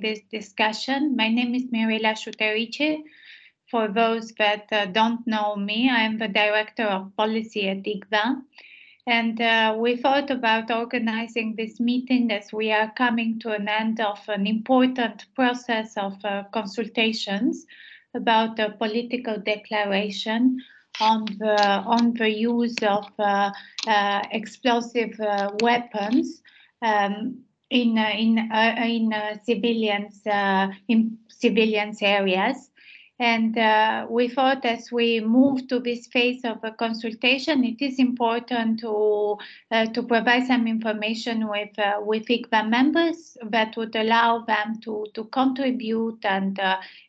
this discussion. My name is Mirela Shuterice. For those that don't know me, I am the Director of Policy at IGVA. And we thought about organizing this meeting as we are coming to an end of an important process of consultations about a political declaration on the use of explosive weapons in civilians areas. And we thought as we move to this phase of a consultation, it is important to provide some information with IGVA members that would allow them to contribute and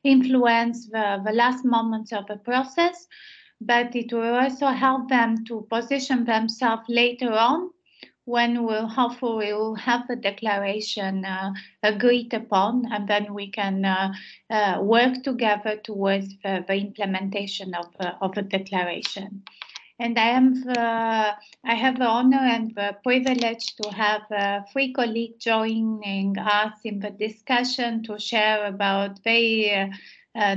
influence the last moments of the process. But it will also help them to position themselves later on when we'll hopefully will have the declaration agreed upon, and then we can work together towards the implementation of a declaration. And I have the honor and the privilege to have 3 colleagues joining us in the discussion to share about their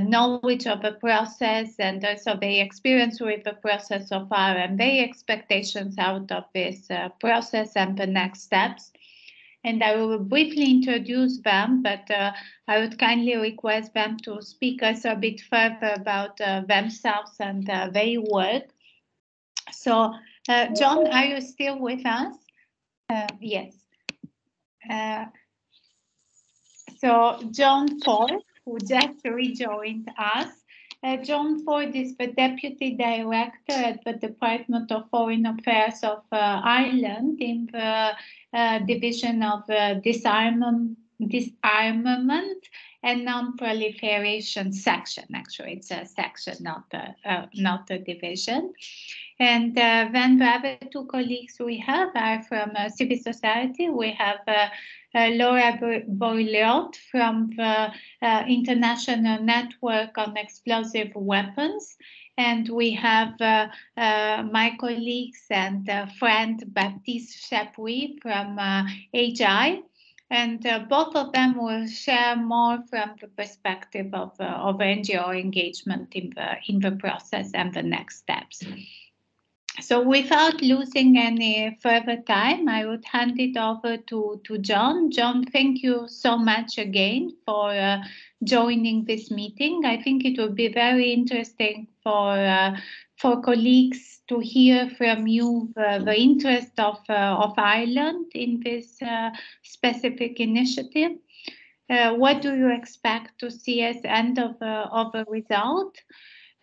knowledge of the process and also their experience with the process so far and their expectations out of this process and the next steps. And I will briefly introduce them, but I would kindly request them to speak us a bit further about themselves and their work. So, John, are you still with us? Yes. So, John Ford, who just rejoined us. John Ford is the Deputy Director at the Department of Foreign Affairs of Ireland in the Division of Disarmament and Non-Proliferation section. Actually, it's a section, not a division. And then the other 2 colleagues we have are from civil society. We have Laura Boyliot from the International Network on Explosive Weapons. And we have my colleagues and friend Baptiste Chapuis from HI. And both of them will share more from the perspective of NGO engagement in the process and the next steps. So without losing any further time, I would hand it over to John. John, thank you so much again for joining this meeting. I think it will be very interesting for colleagues to hear from you the interest of Ireland in this specific initiative. What do you expect to see as end of a result?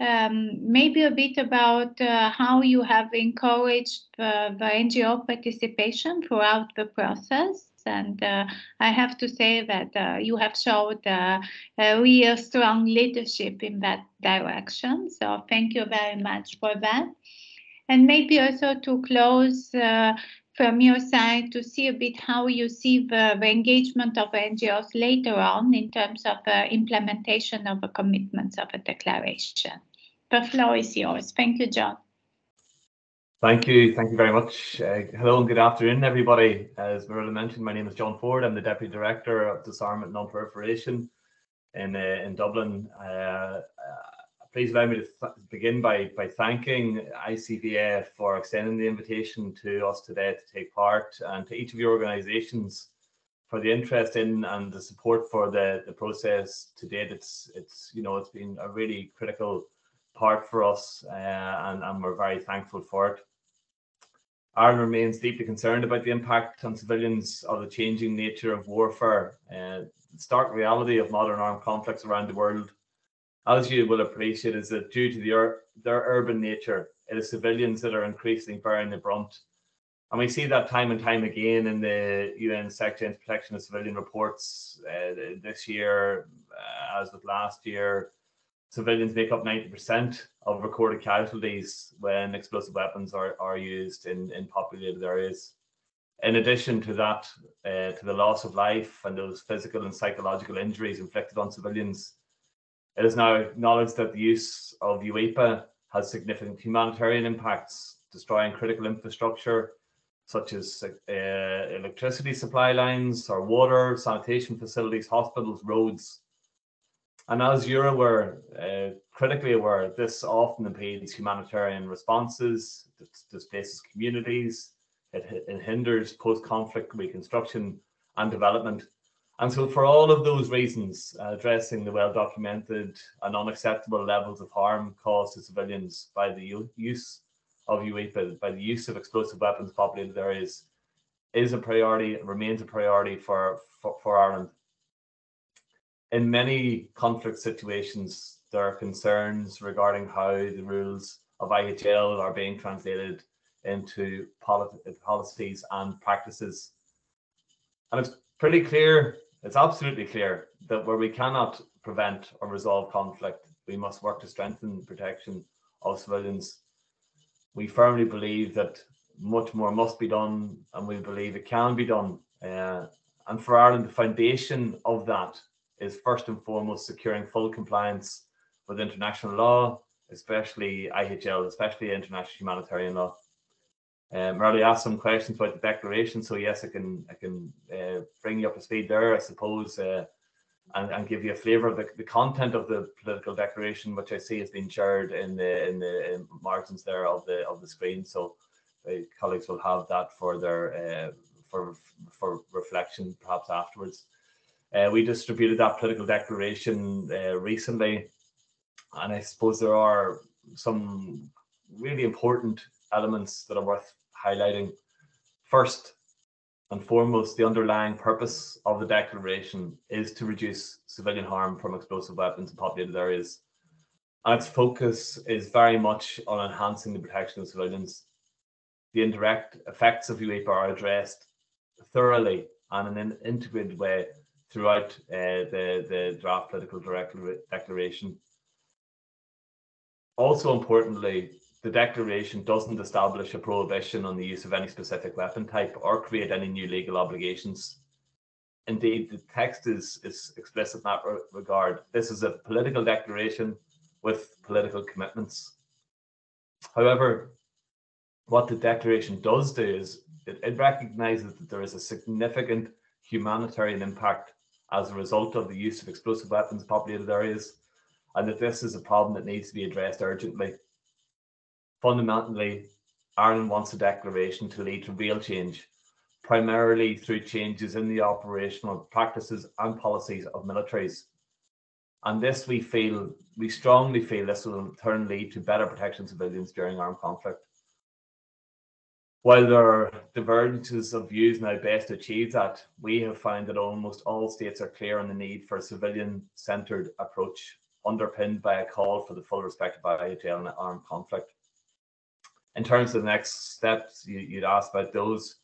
Maybe a bit about how you have encouraged the NGO participation throughout the process. And I have to say that you have showed a real strong leadership in that direction. So thank you very much for that. And maybe also to close from your side to see a bit how you see the engagement of NGOs later on in terms of implementation of the commitments of a declaration. The floor is yours. Thank you, John. Thank you very much. Hello and good afternoon, everybody. As Mirela mentioned, my name is John Ford. I'm the Deputy Director of Disarmament and Non-Proliferation in Dublin. Please allow me to begin by thanking ICVA for extending the invitation to us today to take part, and to each of your organisations for the interest in and the support for the process to date. It's been a really critical part for us, and we're very thankful for it. Ireland remains deeply concerned about the impact on civilians of the changing nature of warfare, the stark reality of modern armed conflicts around the world. As you will appreciate, is that due to their urban nature, it is civilians that are increasingly bearing the brunt. And we see that time and time again in the UN Secretary of Protection of Civilian reports this year, as with last year. Civilians make up 90% of recorded casualties when explosive weapons are used in populated areas. In addition to that, to the loss of life and those physical and psychological injuries inflicted on civilians, it is now acknowledged that the use of EWIPA has significant humanitarian impacts, destroying critical infrastructure, such as electricity supply lines or water, sanitation facilities, hospitals, roads. And as you're aware, critically aware, this often impedes humanitarian responses, displaces communities, it hinders post-conflict reconstruction and development. And so for all of those reasons, addressing the well-documented and unacceptable levels of harm caused to civilians by the use of EWIPA, by the use of explosive weapons in populated areas, is a priority, remains a priority for Ireland. In many conflict situations, there are concerns regarding how the rules of IHL are being translated into policies and practices. And it's pretty clear, it's absolutely clear, that where we cannot prevent or resolve conflict, we must work to strengthen protection of civilians. We firmly believe that much more must be done, and we believe it can be done. And for Ireland, the foundation of that is first and foremost securing full compliance with international law, especially IHL, especially international humanitarian law. Marley asked some questions about the declaration, so yes, I can bring you up to speed there, I suppose, and give you a flavour of the content of the political declaration, which I see has been shared in the margins there of the screen. So colleagues will have that for their for reflection, perhaps afterwards. We distributed that political declaration recently, and I suppose there are some really important elements that are worth highlighting. First and foremost, the underlying purpose of the declaration is to reduce civilian harm from explosive weapons in populated areas. And its focus is very much on enhancing the protection of civilians. The indirect effects of EWIPA are addressed thoroughly and in an integrated way throughout the draft political declaration. Also importantly, the declaration doesn't establish a prohibition on the use of any specific weapon type or create any new legal obligations. Indeed, the text is explicit in that regard. This is a political declaration with political commitments. However, what the declaration does do is it recognises that there is a significant humanitarian impact as a result of the use of explosive weapons in populated areas, and that this is a problem that needs to be addressed urgently. Fundamentally, Ireland wants the declaration to lead to real change, primarily through changes in the operational practices and policies of militaries. And this, we strongly feel this will in turn lead to better protection of civilians during armed conflict. While there are divergences of views on how best to achieve that, we have found that almost all states are clear on the need for a civilian-centred approach, underpinned by a call for the full respect of IHL in armed conflict. In terms of the next steps, you'd asked about those.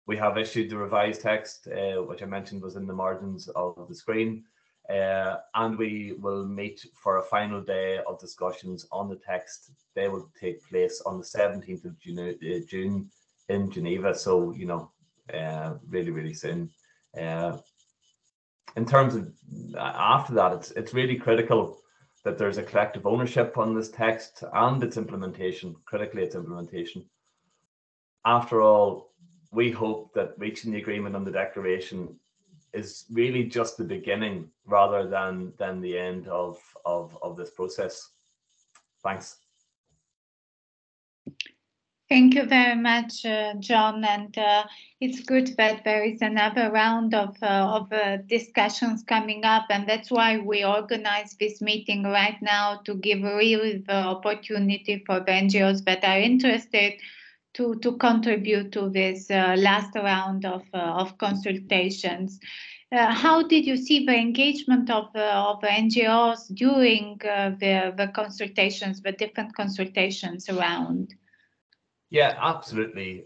We have issued the revised text, which I mentioned was in the margins of the screen, and we will meet for a final day of discussions on the text. They will take place on the 17th of June in Geneva, so really, really soon. In terms of after that, it's really critical that there's a collective ownership on this text and its implementation, critically its implementation. After all, we hope that reaching the agreement on the declaration is really just the beginning rather than the end of this process. Thanks. Thank you very much, John. And it's good that there is another round of discussions coming up, and that's why we organize this meeting right now, to give really the opportunity for the NGOs that are interested to contribute to this last round of consultations. How did you see the engagement of NGOs during the consultations, the different consultations around? Yeah, absolutely.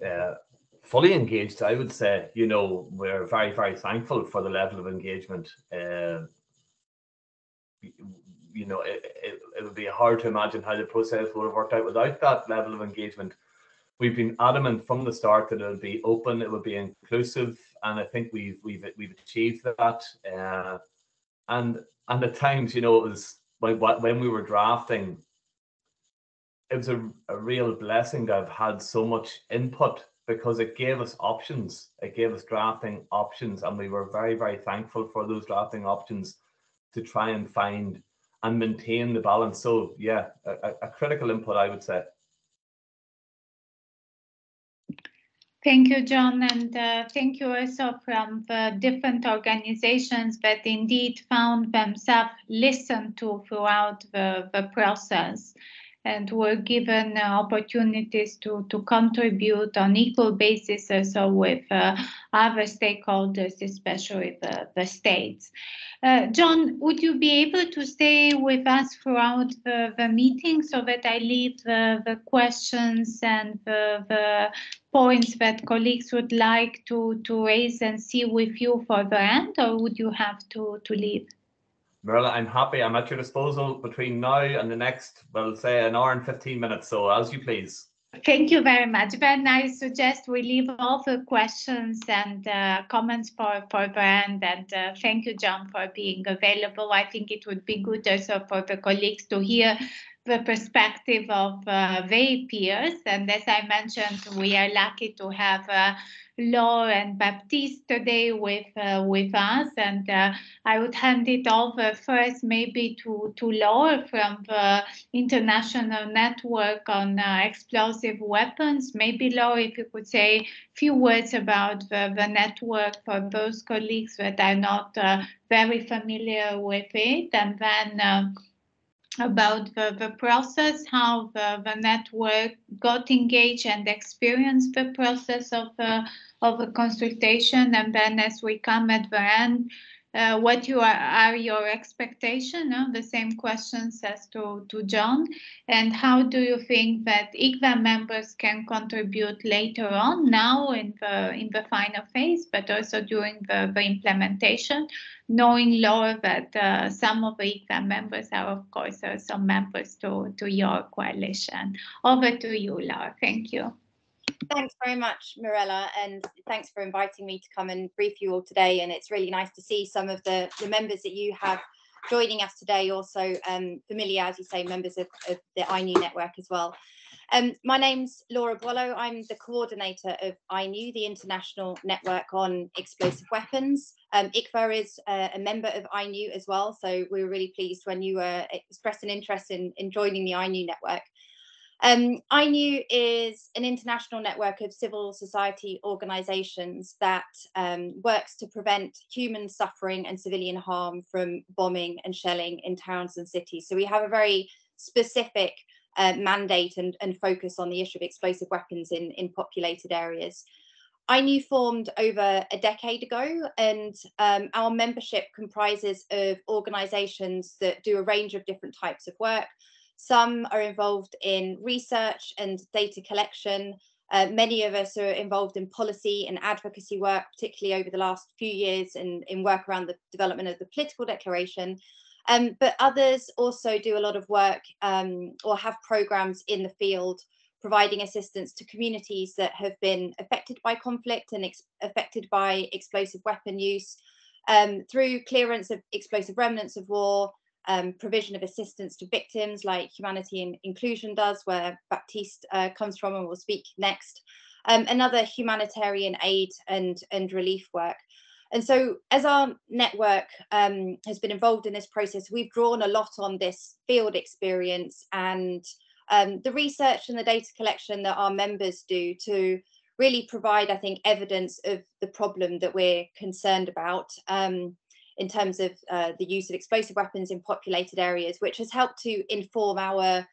Fully engaged, I would say. We're very, very thankful for the level of engagement. It would be hard to imagine how the process would have worked out without that level of engagement. We've been adamant from the start that it would be open, it would be inclusive, and I think we've achieved that. And at times, it was like when we were drafting, it was a real blessing to have had so much input because it gave us options. It gave us drafting options, and we were very, very thankful for those drafting options to try and find and maintain the balance. So yeah, a critical input, I would say. Thank you, John, and thank you also from the different organizations that indeed found themselves listened to throughout the process and were given opportunities to contribute on equal basis also with other stakeholders, especially the states. John, would you be able to stay with us throughout the meeting so that I leave the questions and the points that colleagues would like to raise and see with you for the end, or would you have to leave? Mirella, I'm happy. I'm at your disposal between now and the next, well, say an hour and 15 minutes. So as you please. Thank you very much. Then I suggest we leave all the questions and comments for the end. And thank you, John, for being available. I think it would be good also for the colleagues to hear the perspective of their peers. And as I mentioned, we are lucky to have Laure and Baptiste today with us. And I would hand it over first maybe to Laure from the International Network on Explosive Weapons. Maybe, Laure, if you could say a few words about the network for those colleagues that are not very familiar with it, and then about the process, how the network got engaged and experienced the process of a consultation, and then as we come at the end, what are your expectations? The same questions as to John, and how do you think that ICWA members can contribute later on, now in the final phase, but also during the implementation, knowing, Laure, that some of the ICWA members are, of course, also members to your coalition. Over to you, Laure. Thank you. Thanks very much, Mirella, and thanks for inviting me to come and brief you all today. And it's really nice to see some of the members that you have joining us today, also familiar, as you say, members of the INEW network as well. My name's Laura Boileau. I'm the coordinator of INEW, the International Network on Explosive Weapons. ICWA is a member of INEW as well, so we were really pleased when you expressed an interest in joining the INEW network. INEW is an international network of civil society organisations that works to prevent human suffering and civilian harm from bombing and shelling in towns and cities. So we have a very specific mandate and focus on the issue of explosive weapons in populated areas. INEW formed over a decade ago, and our membership comprises of organisations that do a range of different types of work. Some are involved in research and data collection. Many of us are involved in policy and advocacy work, particularly over the last few years in work around the development of the political declaration. But others also do a lot of work or have programs in the field, providing assistance to communities that have been affected by conflict and affected by explosive weapon use, through clearance of explosive remnants of war, provision of assistance to victims like Humanitarian Inclusion does, where Baptiste comes from and will speak next, and other humanitarian aid and relief work. And so as our network has been involved in this process, we've drawn a lot on this field experience and the research and the data collection that our members do to really provide, I think, evidence of the problem that we're concerned about in terms of the use of explosive weapons in populated areas, which has helped to inform our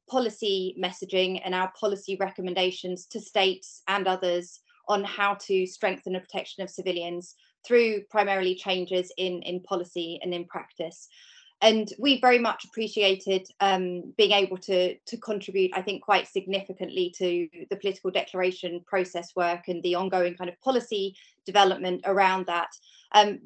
policy messaging and our policy recommendations to states and others on how to strengthen the protection of civilians through primarily changes in policy and in practice. And we very much appreciated being able to contribute, I think, quite significantly to the political declaration process work and the ongoing kind of policy development around that.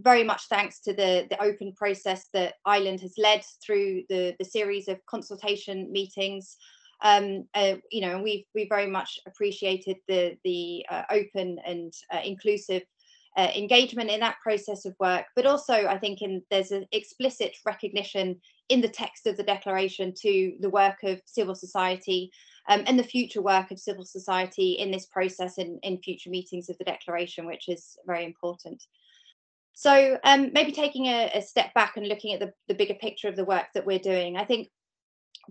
Very much thanks to the open process that Ireland has led through the series of consultation meetings. And we very much appreciated the open and inclusive engagement in that process of work, but also I think there's an explicit recognition in the text of the declaration to the work of civil society and the future work of civil society in this process and in future meetings of the declaration, which is very important. So maybe taking a step back and looking at the bigger picture of the work that we're doing, I think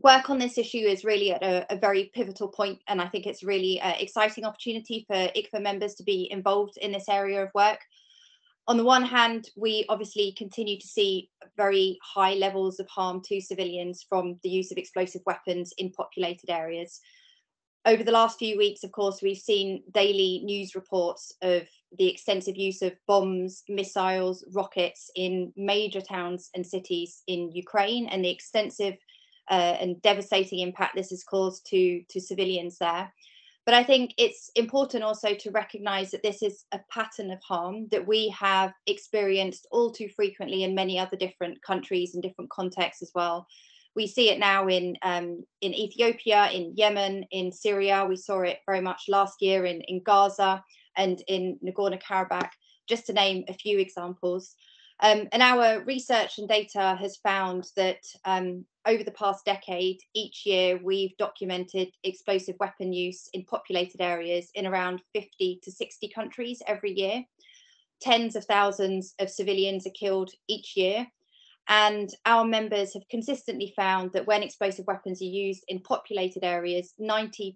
work on this issue is really at a very pivotal point, and I think it's really an exciting opportunity for ICFA members to be involved in this area of work. On the one hand, we obviously continue to see very high levels of harm to civilians from the use of explosive weapons in populated areas. Over the last few weeks, of course, we've seen daily news reports of the extensive use of bombs, missiles, rockets in major towns and cities in Ukraine, and the extensive and devastating impact this has caused to civilians there. But I think it's important also to recognise that this is a pattern of harm that we have experienced all too frequently in many other different countries and different contexts as well. We see it now in Ethiopia, in Yemen, in Syria. We saw it very much last year in Gaza and in Nagorno-Karabakh, just to name a few examples. And our research and data has found that over the past decade, each year we've documented explosive weapon use in populated areas in around 50 to 60 countries every year. Tens of thousands of civilians are killed each year. And our members have consistently found that when explosive weapons are used in populated areas, 90%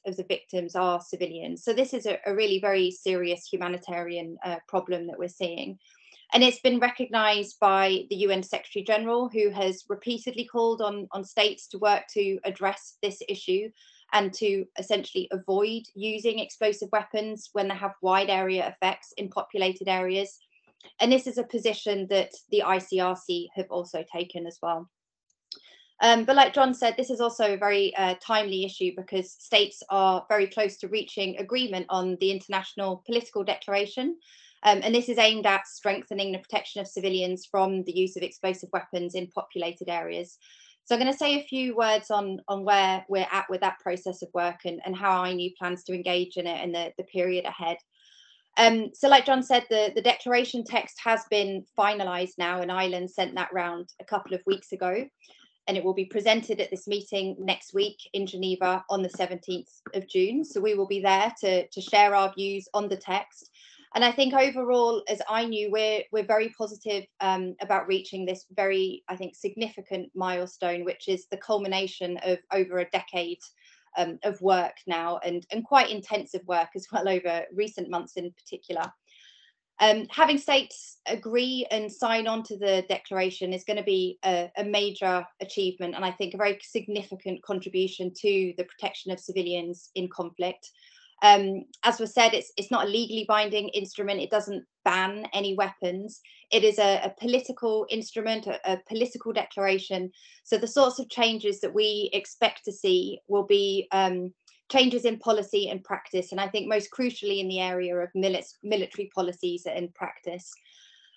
of the victims are civilians. So this is a really very serious humanitarian problem that we're seeing. And it's been recognised by the UN Secretary General, who has repeatedly called on states to work to address this issue and to essentially avoid using explosive weapons when they have wide area effects in populated areas. And this is a position that the ICRC have also taken as well. But like John said, this is also a very timely issue because states are very close to reaching agreement on the International Political Declaration. And this is aimed at strengthening the protection of civilians from the use of explosive weapons in populated areas. So I'm going to say a few words on where we're at with that process of work and how INEW plans to engage in it in the period ahead. So like John said, the declaration text has been finalised now, and Ireland sent that round a couple of weeks ago, and it will be presented at this meeting next week in Geneva on the 17th of June. So we will be there to share our views on the text. And I think overall, as INEW, we're very positive about reaching this very, I think, significant milestone, which is the culmination of over a decade of work now, and quite intensive work as well over recent months in particular. Having states agree and sign on to the declaration is going to be a major achievement, and I think a very significant contribution to the protection of civilians in conflict. As was said, it's not a legally binding instrument. It doesn't ban any weapons. It is a political instrument, a political declaration. So the sorts of changes that we expect to see will be changes in policy and practice, and I think most crucially in the area of military policies and practice.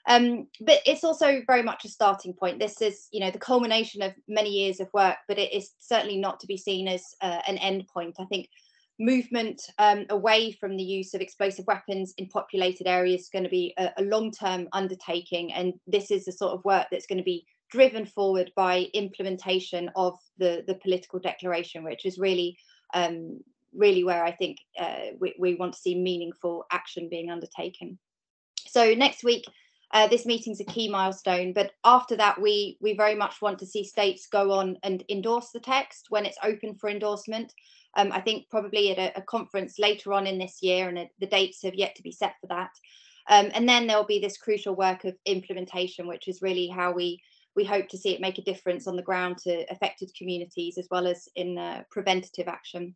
But it's also very much a starting point. This is, the culmination of many years of work, but it is certainly not to be seen as an end point. I think movement away from the use of explosive weapons in populated areas is going to be a long-term undertaking, and this is the sort of work that's going to be driven forward by implementation of the political declaration, which is really where I think we want to see meaningful action being undertaken. So next week, this meeting's a key milestone, but after that, we very much want to see states go on and endorse the text when it's open for endorsement. I think probably at a conference later on in this year, and the dates have yet to be set for that. And then there'll be this crucial work of implementation, which is really how we hope to see it make a difference on the ground to affected communities, as well as in preventative action.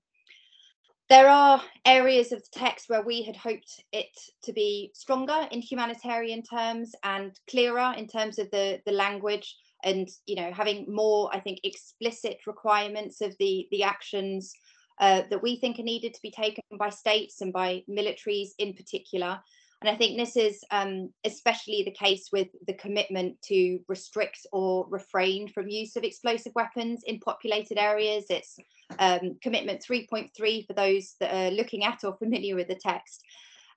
There are areas of the text where we had hoped it to be stronger in humanitarian terms and clearer in terms of the language, and having more, I think, explicit requirements of the actions that we think are needed to be taken by states and by militaries in particular. And I think this is especially the case with the commitment to restrict or refrain from use of explosive weapons in populated areas. It's commitment 3.3 for those that are looking at or familiar with the text.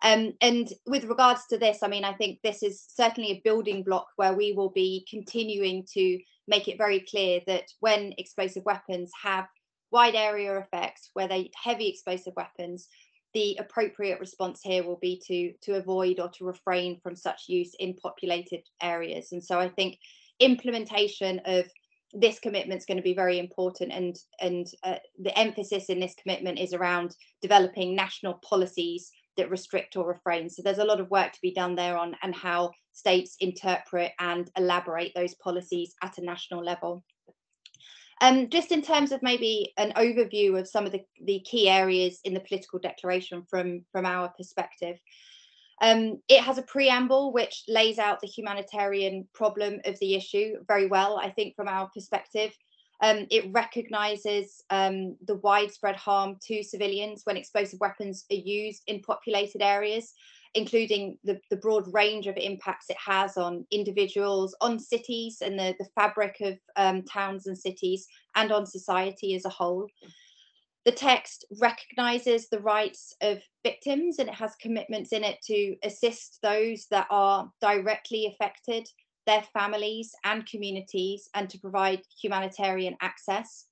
And with regards to this, I think this is certainly a building block where we will be continuing to make it very clear that when explosive weapons have wide area effects, where they're heavy explosive weapons, the appropriate response here will be to avoid or to refrain from such use in populated areas. And so I think implementation of this commitment is going to be very important, and the emphasis in this commitment is around developing national policies that restrict or refrain. So there's a lot of work to be done there on and how states interpret and elaborate those policies at a national level. Just in terms of maybe an overview of some of the key areas in the political declaration from our perspective. It has a preamble which lays out the humanitarian problem of the issue very well, I think, from our perspective. It recognises the widespread harm to civilians when explosive weapons are used in populated areas, including the broad range of impacts it has on individuals, on cities and the fabric of towns and cities, and on society as a whole. The text recognises the rights of victims, and it has commitments in it to assist those that are directly affected, their families and communities, and to provide humanitarian access.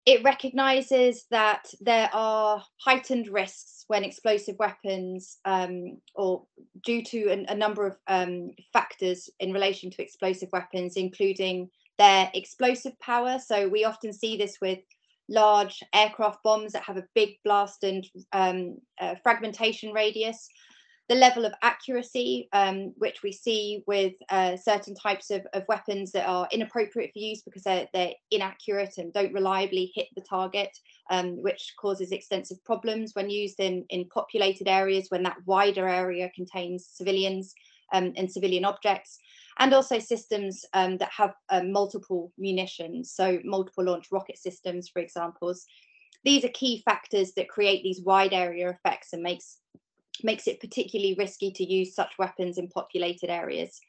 It recognises that there are heightened risks when explosive weapons, or due to a number of factors in relation to explosive weapons, including their explosive power. So we often see this with large aircraft bombs that have a big blast and fragmentation radius. The level of accuracy, which we see with certain types of weapons that are inappropriate for use because they're inaccurate and don't reliably hit the target, which causes extensive problems when used in populated areas, when that wider area contains civilians and civilian objects, and also systems that have multiple munitions, so multiple launch rocket systems, for example. These are key factors that create these wide area effects and makes it particularly risky to use such weapons in populated areas.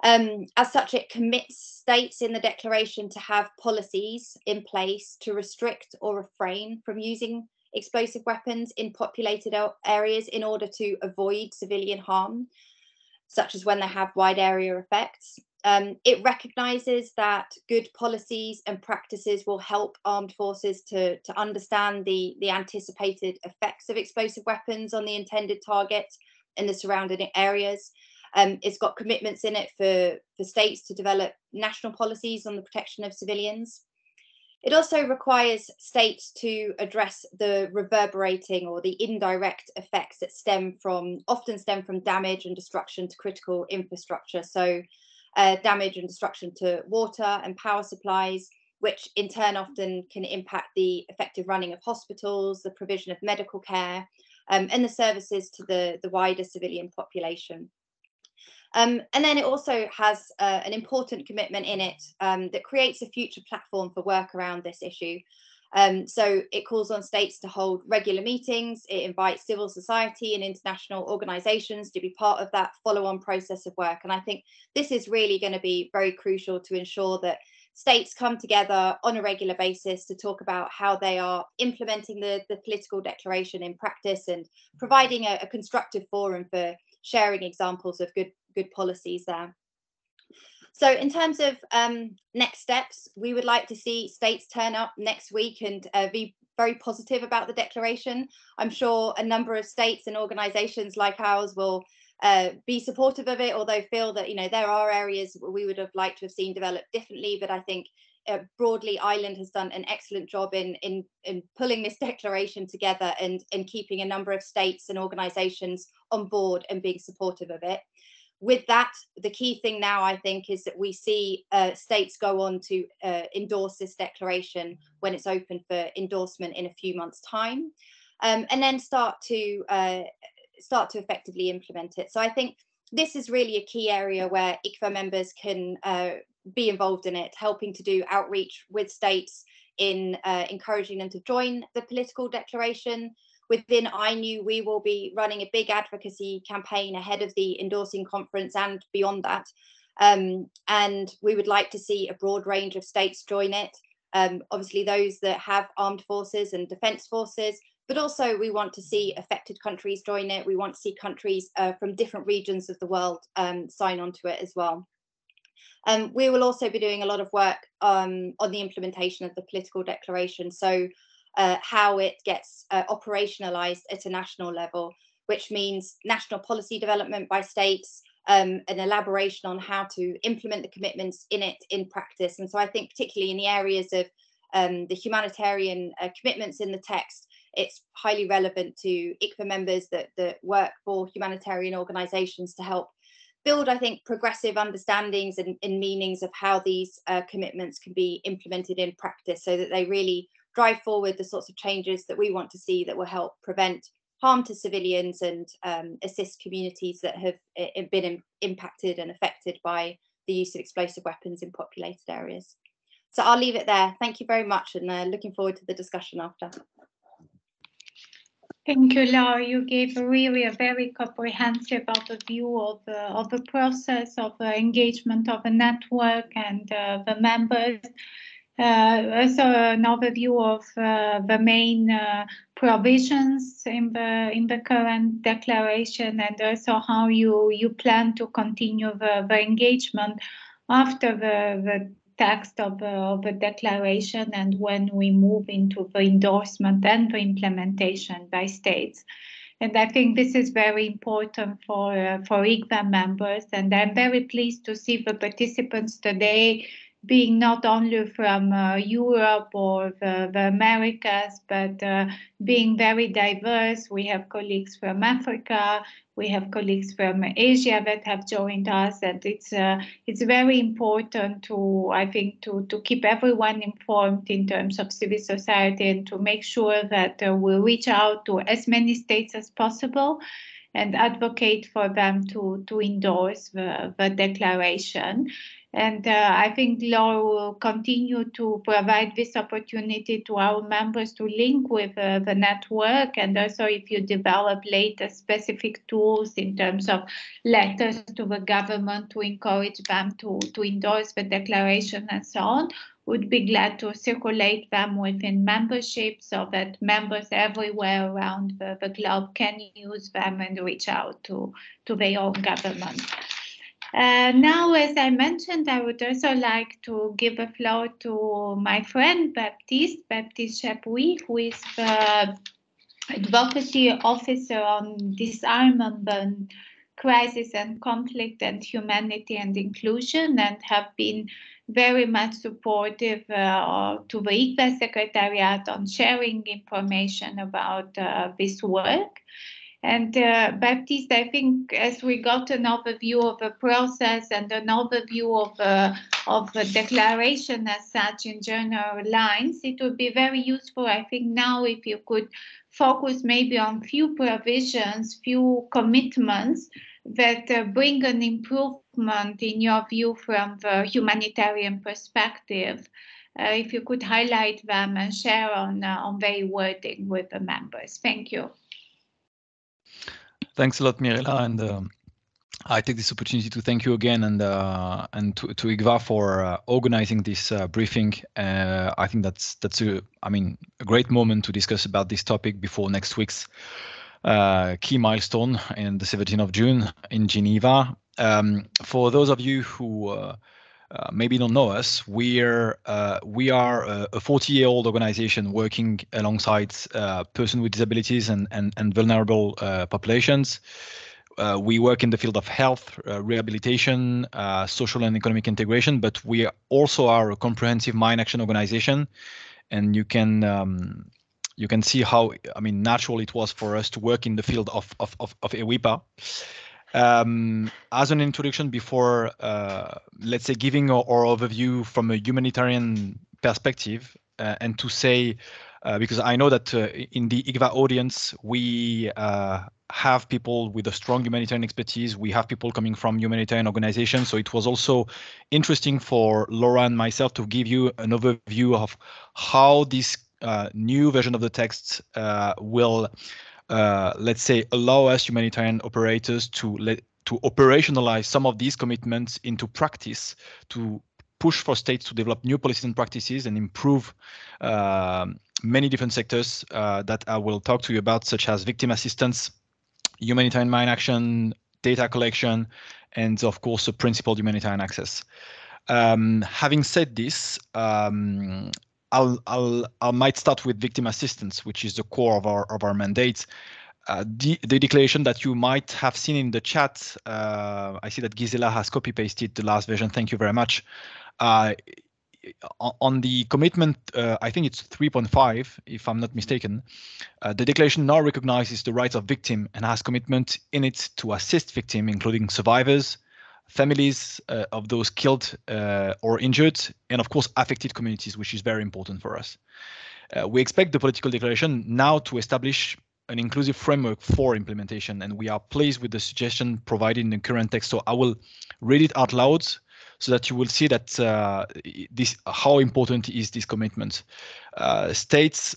As such, it commits states in the declaration to have policies in place to restrict or refrain from using explosive weapons in populated areas in order to avoid civilian harm, such as when they have wide area effects. It recognises that good policies and practices will help armed forces to understand the anticipated effects of explosive weapons on the intended target and the surrounding areas. It's got commitments in it for states to develop national policies on the protection of civilians. It also requires states to address the reverberating or the indirect effects that often stem from damage and destruction to critical infrastructure. So damage and destruction to water and power supplies, which in turn often can impact the effective running of hospitals, the provision of medical care, and the services to the wider civilian population. And then it also has an important commitment in it that creates a future platform for work around this issue. So it calls on states to hold regular meetings. It invites civil society and international organizations to be part of that follow-on process of work. And I think this is really going to be very crucial to ensure that states come together on a regular basis to talk about how they are implementing the political declaration in practice and providing a constructive forum for sharing examples of good policies there. So in terms of next steps, we would like to see states turn up next week and be very positive about the declaration. I'm sure a number of states and organizations like ours will be supportive of it, although feel that, you know, there are areas we would have liked to have seen developed differently. But I think broadly, Ireland has done an excellent job in pulling this declaration together and keeping a number of states and organizations on board and being supportive of it. With that, the key thing now, I think, is that we see states go on to endorse this declaration when it's open for endorsement in a few months' time, and then start to effectively implement it. So I think this is really a key area where ICFA members can be involved in it, helping to do outreach with states in encouraging them to join the political declaration. Within INEW, we will be running a big advocacy campaign ahead of the endorsing conference and beyond that. And we would like to see a broad range of states join it. Obviously, those that have armed forces and defence forces, but also we want to see affected countries join it. We want to see countries from different regions of the world sign on to it as well. We will also be doing a lot of work on the implementation of the political declaration. So how it gets operationalized at a national level, which means national policy development by states, an elaboration on how to implement the commitments in it in practice. And so I think particularly in the areas of the humanitarian commitments in the text, it's highly relevant to ICWA members that work for humanitarian organizations to help build, I think, progressive understandings and meanings of how these commitments can be implemented in practice, so that they really drive forward the sorts of changes that we want to see that will help prevent harm to civilians and assist communities that have been impacted and affected by the use of explosive weapons in populated areas. So I'll leave it there. Thank you very much, and looking forward to the discussion after. Thank you, Laura. You gave really a very comprehensive overview of the process of engagement of a network and the members. Also an overview of the main provisions in the current declaration, and also how you plan to continue the engagement after the text of the declaration and when we move into the endorsement and the implementation by states. And I think this is very important for ICWA members, and I'm very pleased to see the participants today being not only from Europe or the Americas, but being very diverse. We have colleagues from Africa, we have colleagues from Asia that have joined us, and it's very important to, I think, to keep everyone informed in terms of civil society and to make sure that we reach out to as many states as possible and advocate for them to endorse the declaration. And I think Laura will continue to provide this opportunity to our members to link with the network, and also if you develop later specific tools in terms of letters to the government to encourage them to endorse the declaration and so on, would be glad to circulate them within membership so that members everywhere around the globe can use them and reach out to their own government. Now, as I mentioned, I would also like to give the floor to my friend Baptiste Chapuis, who is the Advocacy Officer on Disarmament, Crisis and Conflict and Humanity and Inclusion, and have been very much supportive to the ICWA Secretariat on sharing information about this work. And Baptiste, I think as we got an overview of the process and an overview of the declaration as such in general lines, it would be very useful, I think, now if you could focus maybe on few provisions, few commitments that bring an improvement in your view from the humanitarian perspective. If you could highlight them and share on their wording with the members. Thank you. Thanks a lot, Mirella, and I take this opportunity to thank you again and to ICWA for organizing this briefing. I think that's a great moment to discuss about this topic before next week's key milestone in the 17th of June in Geneva. For those of you who maybe don't know us, we are a 40-year-old organization working alongside persons with disabilities and vulnerable populations. We work in the field of health, rehabilitation, social and economic integration, but we also are a comprehensive mine action organization, and you can see how natural it was for us to work in the field of EWIPA. As an introduction, before let's say giving our overview from a humanitarian perspective, and to say, because I know that in the ICWA audience we have people with a strong humanitarian expertise, we have people coming from humanitarian organizations, so it was also interesting for Laura and myself to give you an overview of how this new version of the text will let's say allow us humanitarian operators to operationalize some of these commitments into practice, to push for states to develop new policies and practices and improve many different sectors that I will talk to you about, such as victim assistance, humanitarian mine action, data collection, and of course, a principled humanitarian access. Having said this, I might start with victim assistance, which is the core of our mandate. The declaration that you might have seen in the chat, I see that Gisela has copy pasted the last version. Thank you very much. On the commitment, I think it's 3.5, if I'm not mistaken. The declaration now recognizes the rights of victim and has commitment in it to assist victim, including survivors, families of those killed or injured, and of course affected communities, which is very important for us. We expect the political declaration now to establish an inclusive framework for implementation, and we are pleased with the suggestion provided in the current text. So I will read it out loud so that you will see that how important is this commitment. States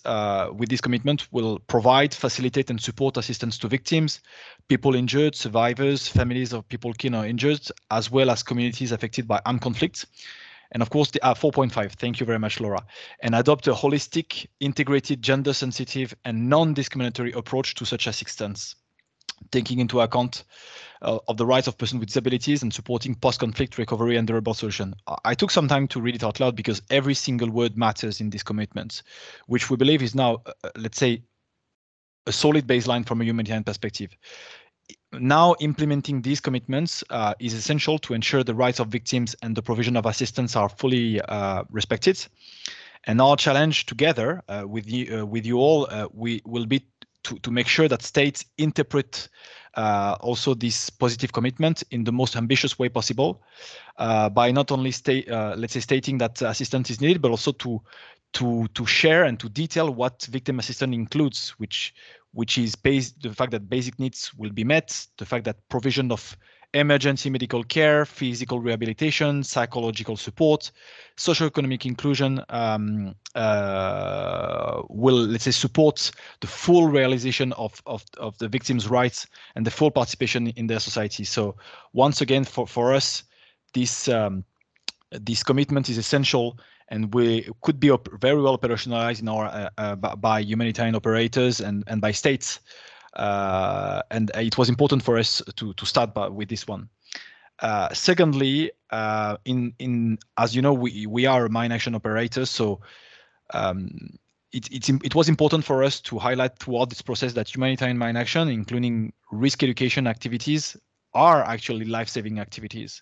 with this commitment will provide, facilitate, and support assistance to victims, people injured, survivors, families of people killed or injured, as well as communities affected by armed conflict. And of course, the 4.5, thank you very much, Laura, and adopt a holistic, integrated, gender-sensitive, and non-discriminatory approach to such assistance, taking into account of the rights of persons with disabilities and supporting post-conflict recovery and durable solution. I took some time to read it out loud because every single word matters in this commitment, which we believe is now, let's say, a solid baseline from a humanitarian perspective. Now implementing these commitments is essential to ensure the rights of victims and the provision of assistance are fully respected. And our challenge together with you all we will be to make sure that states interpret also this positive commitment in the most ambitious way possible by not only let's say stating that assistance is needed, but also to share and to detail what victim assistance includes, which is the fact that basic needs will be met, the fact that provision of emergency medical care, physical rehabilitation, psychological support, socioeconomic inclusion will, let's say, support the full realization of the victims' rights and the full participation in their society. So once again, for us, this commitment is essential, and we could be very well operationalized in our by humanitarian operators and by states. And it was important for us to start with this one. Secondly, as you know, we are mine action operators, so it was important for us to highlight throughout this process that humanitarian mine action, including risk education activities, are actually life-saving activities.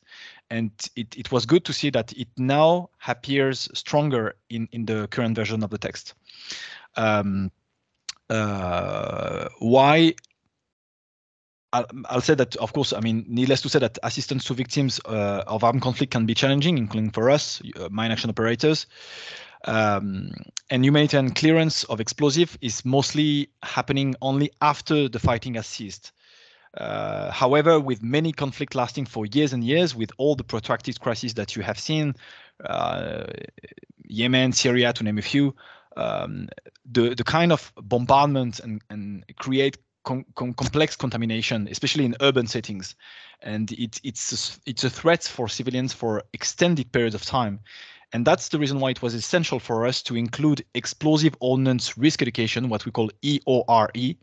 And it was good to see that it now appears stronger in the current version of the text. Why? I'll say that, of course, I mean, needless to say that assistance to victims of armed conflict can be challenging, including for us, mine action operators. And humanitarian clearance of explosive is mostly happening only after the fighting has ceased. However, with many conflicts lasting for years and years, with all the protracted crises that you have seen, Yemen, Syria, to name a few, the kind of bombardment and create complex contamination, especially in urban settings, and it's a threat for civilians for extended periods of time. And that's the reason why it was essential for us to include explosive ordnance risk education, what we call EORE,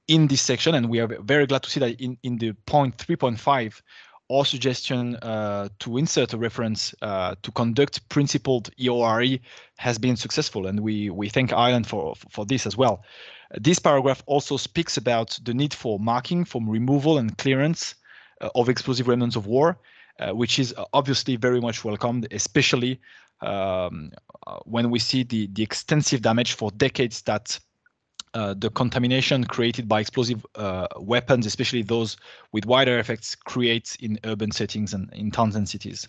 in this section. And we are very glad to see that in the point 3.5, our suggestion to insert a reference to conduct principled EORE has been successful, and we thank Ireland for this as well. This paragraph also speaks about the need for marking, for removal and clearance of explosive remnants of war, which is obviously very much welcomed, especially when we see the extensive damage for decades that the contamination created by explosive weapons, especially those with wider effects, creates in urban settings and in towns and cities.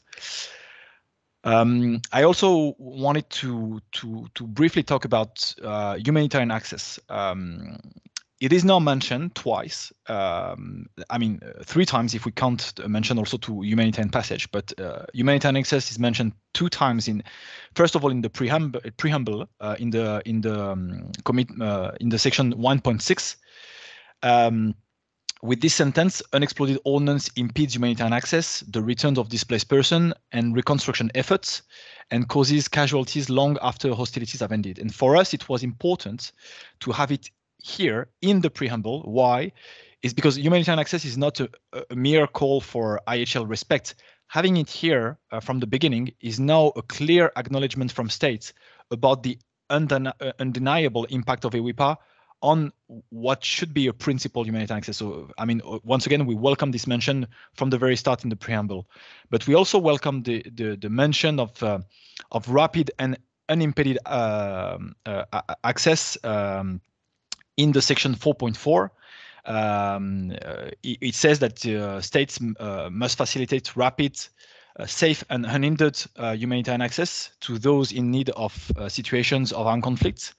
I also wanted to briefly talk about humanitarian access. It is now mentioned twice. I mean, 3 times if we can't mention also to humanitarian passage. But humanitarian access is mentioned 2 times first of all, in the preamble in the section 1.6. With this sentence, unexploded ordnance impedes humanitarian access, the return of displaced person, and reconstruction efforts, and causes casualties long after hostilities have ended. And for us, it was important to have it here in the preamble. Why? is because humanitarian access is not a mere call for IHL respect. Having it here from the beginning is now a clear acknowledgement from states about the undeniable impact of EWIPA on what should be a principled humanitarian access. So, I mean, once again, we welcome this mention from the very start in the preamble, but we also welcome the mention of rapid and unimpeded access in the section 4.4. It says that states must facilitate rapid, safe and unhindered humanitarian access to those in need of situations of armed conflicts.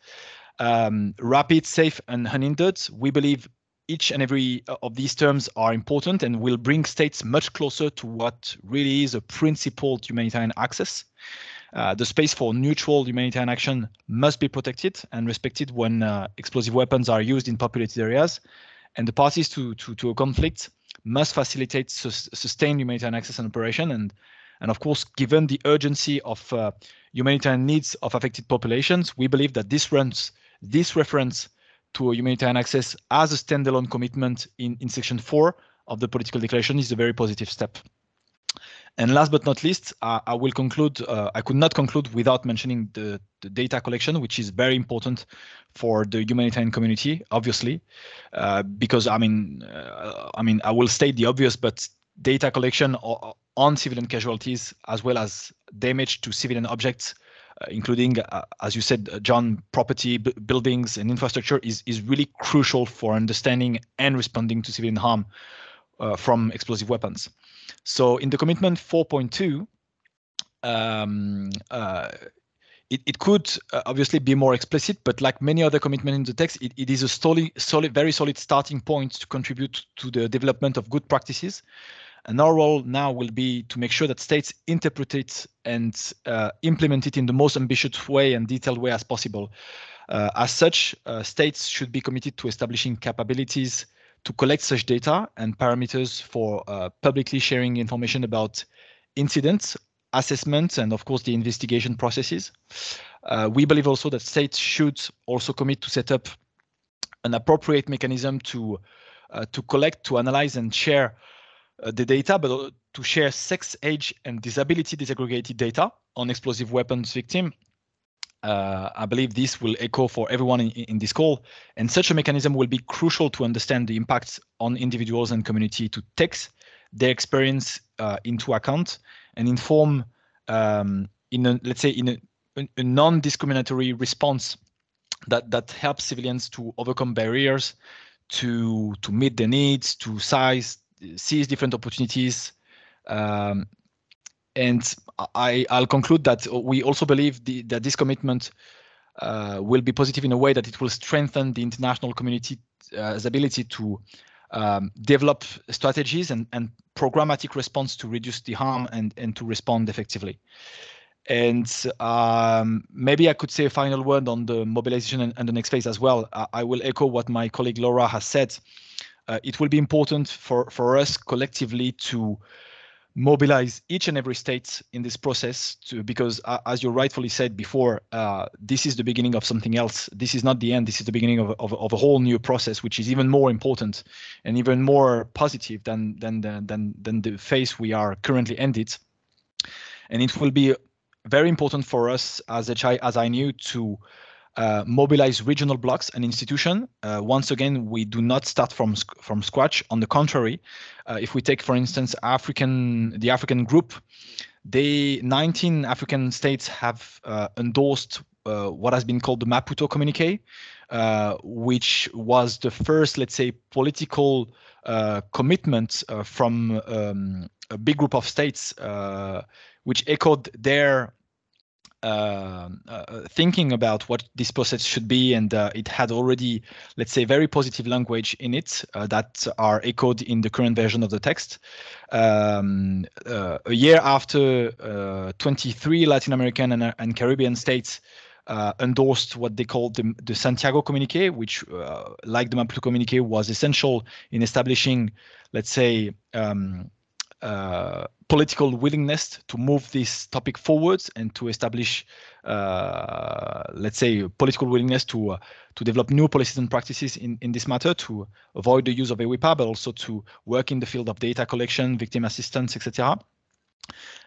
Rapid, safe and unhindered, we believe each and every of these terms are important and will bring states much closer to what really is a principled humanitarian access. The space for neutral humanitarian action must be protected and respected when explosive weapons are used in populated areas, and the parties to a conflict must facilitate sustained humanitarian access and operation. And of course, given the urgency of humanitarian needs of affected populations, we believe that this reference to humanitarian access as a standalone commitment in section 4 of the political declaration is a very positive step. And last but not least, I will conclude. I could not conclude without mentioning the data collection, which is very important for the humanitarian community, obviously, because I mean, I will state the obvious, but data collection on civilian casualties as well as damage to civilian objects, including, as you said, John, property, buildings, and infrastructure, is really crucial for understanding and responding to civilian harm from explosive weapons. So in the commitment 4.2, it could obviously be more explicit, but like many other commitments in the text, it is a very solid starting point to contribute to the development of good practices. And our role now will be to make sure that states interpret it and implement it in the most ambitious way and detailed way as possible. As such, states should be committed to establishing capabilities to collect such data and parameters for publicly sharing information about incidents, assessments, and of course the investigation processes. We believe also that states should also commit to set up an appropriate mechanism to collect, to analyze, and share the data, but to share sex, age, and disability disaggregated data on explosive weapons victims. I believe this will echo for everyone in this call, and such a mechanism will be crucial to understand the impacts on individuals and community, to take their experience into account and inform in a non-discriminatory response that helps civilians to overcome barriers, to meet their needs, to seize different opportunities. And I'll conclude that we also believe that this commitment will be positive in a way that it will strengthen the international community's ability to develop strategies and programmatic response to reduce the harm and to respond effectively. And maybe I could say a final word on the mobilization and the next phase as well. I will echo what my colleague Laura has said. It will be important for us collectively to mobilize each and every state in this process, because as you rightfully said before, this is the beginning of something else. This is not the end. This is the beginning of a whole new process, which is even more important and even more positive than the phase we are currently ended. And it will be very important for us as INEW to mobilize regional blocks and institutions. Once again, we do not start from scratch. On the contrary, if we take, for instance, the African group, 19 African states have endorsed what has been called the Maputo Communique, which was the first, let's say, political commitment from a big group of states, which echoed their thinking about what this process should be, and it had already, let's say, very positive language in it that are echoed in the current version of the text. A year after, 23 Latin American and Caribbean states endorsed what they called the Santiago Communique, which, like the Maputo Communique, was essential in establishing, let's say, political willingness to move this topic forwards and to establish, let's say, political willingness to develop new policies and practices in this matter, to avoid the use of EWIPA, but also to work in the field of data collection, victim assistance, etc.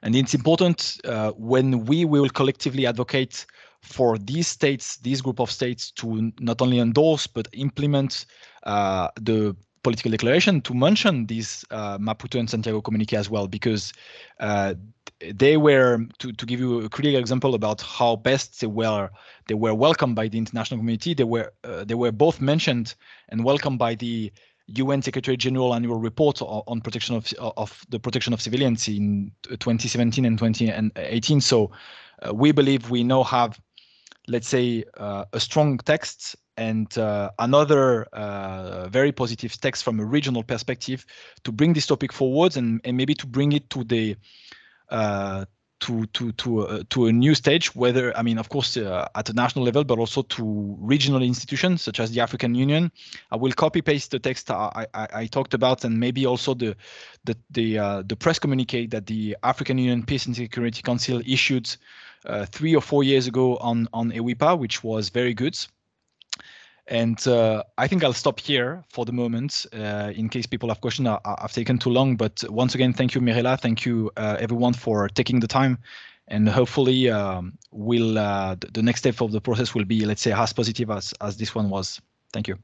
And it's important when we will collectively advocate for these states, this group of states, to not only endorse but implement the political declaration, to mention these Maputo and Santiago communique as well, because they were, to give you a critical example about how best they were welcomed by the international community. They were both mentioned and welcomed by the UN Secretary General annual report on protection of the protection of civilians in 2017 and 2018. So we believe we now have, let's say, a strong text and another very positive text from a regional perspective to bring this topic forwards and maybe to bring it to the to a new stage, whether, I mean, of course, at a national level, but also to regional institutions such as the African Union. I will copy paste the text I talked about, and maybe also the press communique that the African Union Peace and Security Council issued 3 or 4 years ago on EWIPA, which was very good. And I think I'll stop here for the moment in case people have questions. I've taken too long, but once again, thank you, Mirella. Thank you, everyone, for taking the time. And hopefully, the next step of the process will be, let's say, as positive as this one was. Thank you.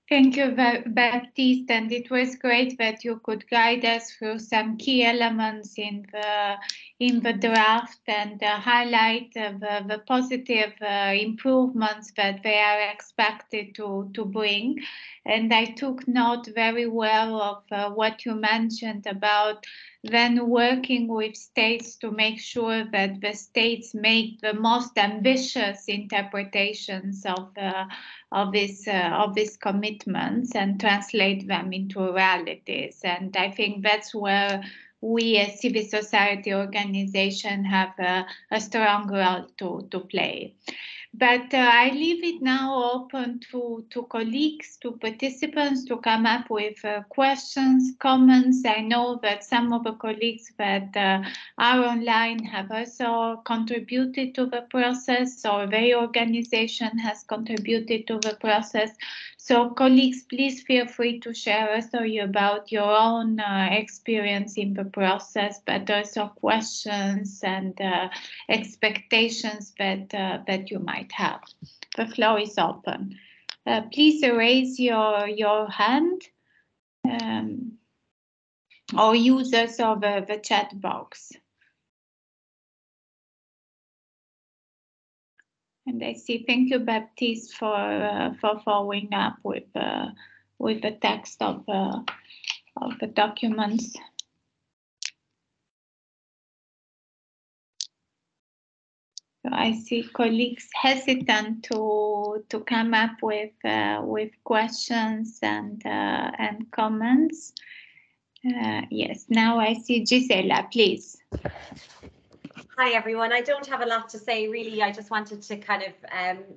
Thank you, Baptiste, and it was great that you could guide us through some key elements in the draft and highlight the positive improvements that they are expected to bring. And I took note very well of what you mentioned about then working with states to make sure that the states make the most ambitious interpretations of these commitments and translate them into realities. And I think that's where we as civil society organization have a strong role to play. But I leave it now open to colleagues, to participants to come up with questions, comments. I know that some of the colleagues that are online have also contributed to the process, or their organization has contributed to the process. So colleagues, please feel free to share a story about your own experience in the process, but also questions and expectations that you might have. The floor is open. Please raise your hand or use also the chat box. And I see. Thank you, Baptiste, for following up with the text of the documents. So I see colleagues hesitant to come up with questions and comments. Yes, now I see Gisela, please. Hi, everyone. I don't have a lot to say, really. I just wanted to kind of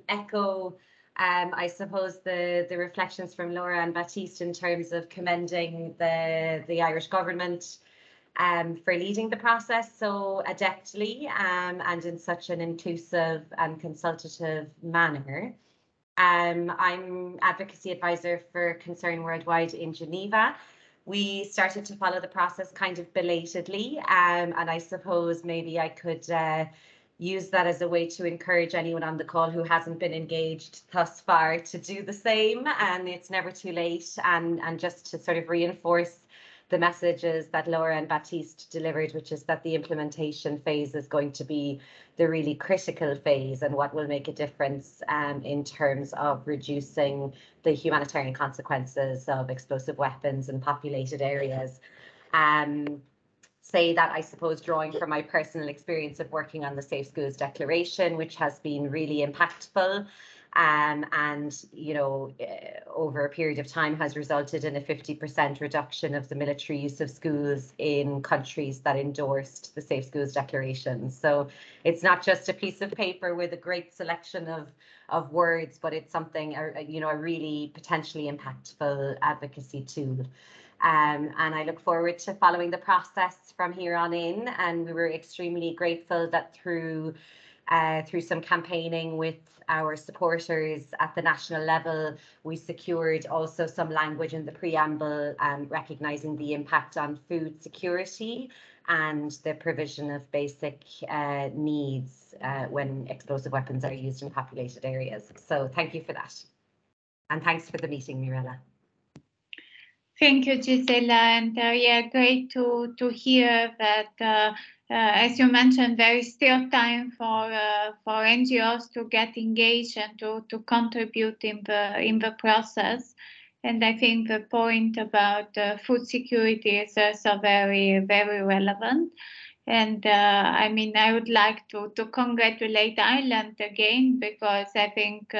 echo, I suppose, the reflections from Laura and Baptiste in terms of commending the Irish government for leading the process so adeptly and in such an inclusive and consultative manner. I'm advocacy advisor for Concern Worldwide in Geneva. We started to follow the process kind of belatedly, and I suppose maybe I could use that as a way to encourage anyone on the call who hasn't been engaged thus far to do the same, and it's never too late, and just to sort of reinforce the messages that Laura and Baptiste delivered, which is that the implementation phase is going to be the really critical phase and what will make a difference in terms of reducing the humanitarian consequences of explosive weapons in populated areas. Say that, I suppose, drawing from my personal experience of working on the Safe Schools Declaration, which has been really impactful, and, you know, over a period of time has resulted in a 50% reduction of the military use of schools in countries that endorsed the Safe Schools Declaration. So it's not just a piece of paper with a great selection of words, but it's something, you know, a really potentially impactful advocacy tool. And I look forward to following the process from here on in. And we were extremely grateful that through some campaigning with our supporters at the national level, we secured also some language in the preamble recognising the impact on food security and the provision of basic needs when explosive weapons are used in populated areas. So thank you for that. And thanks for the meeting, Mirella. Thank you, Gisela, and yeah, great to hear that. As you mentioned, there is still time for NGOs to get engaged and to contribute in the process. And I think the point about food security is also very, very relevant. And I mean, I would like to congratulate Ireland again, because I think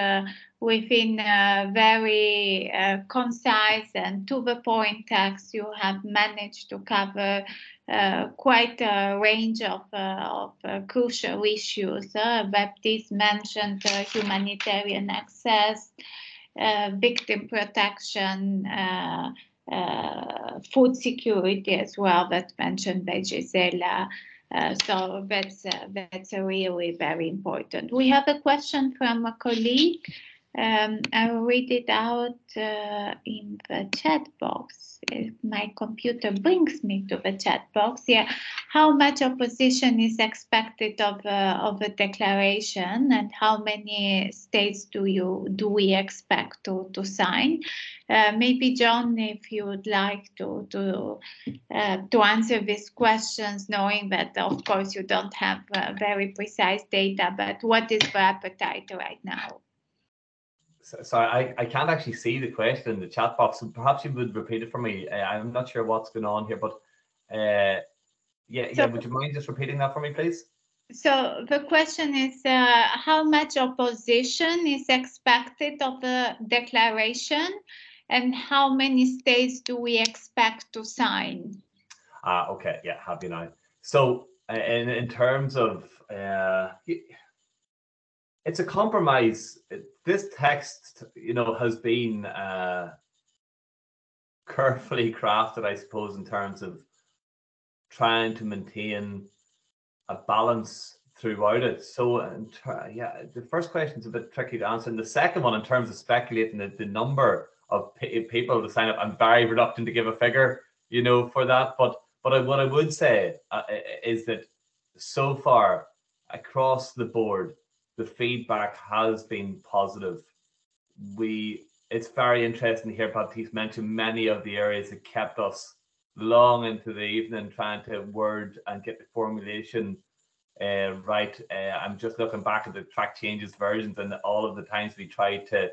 within a very concise and to the point text, you have managed to cover quite a range of crucial issues. Baptiste mentioned humanitarian access, victim protection, food security as well, that's mentioned by Gisela. So that's a really very important. We have a question from a colleague. I'll read it out in the chat box. If my computer brings me to the chat box. Yeah, how much opposition is expected of a declaration, and how many states do we expect to sign? Maybe John, if you would like to answer these questions, knowing that of course you don't have very precise data, but what is the appetite right now? Sorry, I can't actually see the question in the chat box. So perhaps you would repeat it for me. I'm not sure what's going on here, but yeah, would you mind just repeating that for me, please? So the question is, how much opposition is expected of the declaration, and how many states do we expect to sign? Okay, yeah, happy now. So in terms of it's a compromise. This text, has been carefully crafted, I suppose, in terms of trying to maintain a balance throughout it. So, yeah, the first question is a bit tricky to answer. And the second one, in terms of speculating the number of people to sign up, I'm very reluctant to give a figure, for that. But what I would say is that so far across the board, the feedback has been positive. It's very interesting to hear Baptiste mention many of the areas that kept us long into the evening trying to word and get the formulation right. I'm just looking back at the track changes versions and all of the times we tried to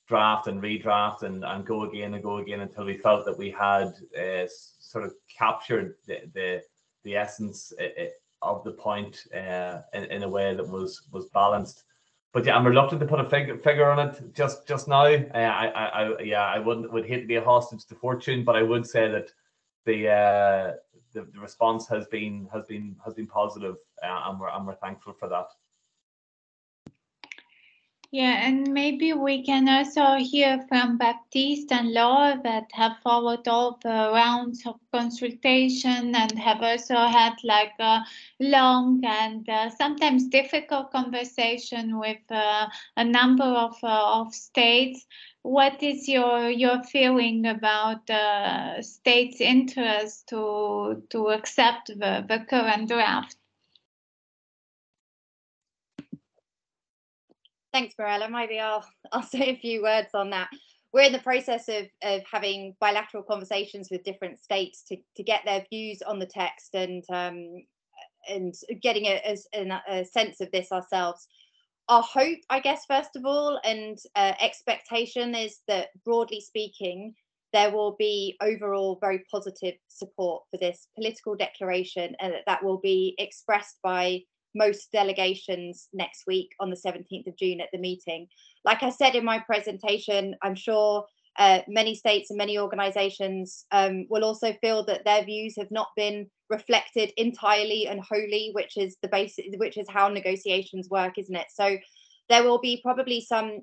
draft and redraft and go again until we felt that we had sort of captured the essence of the point in a way that was balanced. But yeah, I'm reluctant to put a figure on it just now. I would hate to be a hostage to fortune, but I would say that the response has been positive, and we're thankful for that. Yeah, and maybe we can also hear from Baptiste and Laura that have followed all the rounds of consultation and have also had like a long and sometimes difficult conversation with a number of states. What is your feeling about states' interest to accept the current draft? Thanks, Mirella. Maybe I'll say a few words on that. We're in the process of having bilateral conversations with different states to get their views on the text and getting a sense of this ourselves. Our hope, I guess, first of all, and expectation is that, broadly speaking, there will be overall very positive support for this political declaration, and that will be expressed by most delegations next week on the 17th of June at the meeting. Like I said in my presentation, I'm sure many states and many organizations will also feel that their views have not been reflected entirely and wholly, which is the basis, which is how negotiations work, isn't it? So There will be probably some